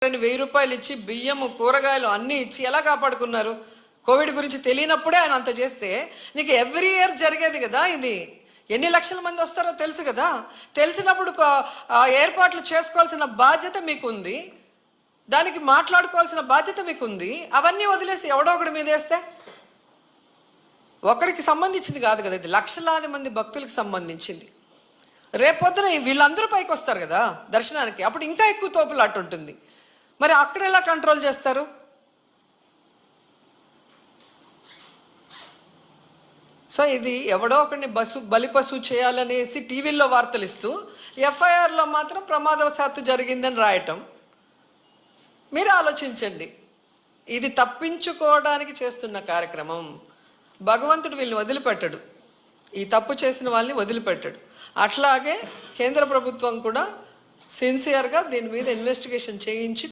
1000 రూపాయలు ఇచ్చి బియ్యము కూరగాయలు అన్నీ ఇచ్చి ఎలా కాపాడుకున్నారు? కోవిడ్ గురించి తెలియనప్పుడే ఆయన అంత చేస్తే నీకు ఎవ్రీ ఇయర్ జరిగేది కదా. ఇది ఎన్ని లక్షల మంది వస్తారో తెలుసు కదా. తెలిసినప్పుడు ఏర్పాట్లు చేసుకోవాల్సిన బాధ్యత మీకుంది, దానికి మాట్లాడుకోవాల్సిన బాధ్యత మీకుంది. అవన్నీ వదిలేసి ఎవడో ఒకటి మీద వేస్తే ఒకడికి సంబంధించింది కాదు కదా, ఇది లక్షలాది మంది భక్తులకు సంబంధించింది. రేపొద్దున వీళ్ళందరూ పైకి వస్తారు కదా దర్శనానికి, అప్పుడు ఇంకా ఎక్కువ తోపులాట ఉంటుంది. మరి అక్కడ ఎలా కంట్రోల్ చేస్తారు? సో ఇది ఎవడో ఒకరిని బలిపశువు చేయాలనేసి టీవీల్లో వార్తలు ఇస్తూ ఎఫ్ఐఆర్లో మాత్రం ప్రమాదవశాత్తు జరిగిందని రాయటం. మీరు ఆలోచించండి, ఇది తప్పించుకోవడానికి చేస్తున్న కార్యక్రమం. భగవంతుడు వీళ్ళని వదిలిపెట్టడు, ఈ తప్పు చేసిన వాళ్ళని వదిలిపెట్టాడు. అట్లాగే కేంద్ర ప్రభుత్వం కూడా సిన్సియర్గా దీని మీద ఇన్వెస్టిగేషన్ చేయించి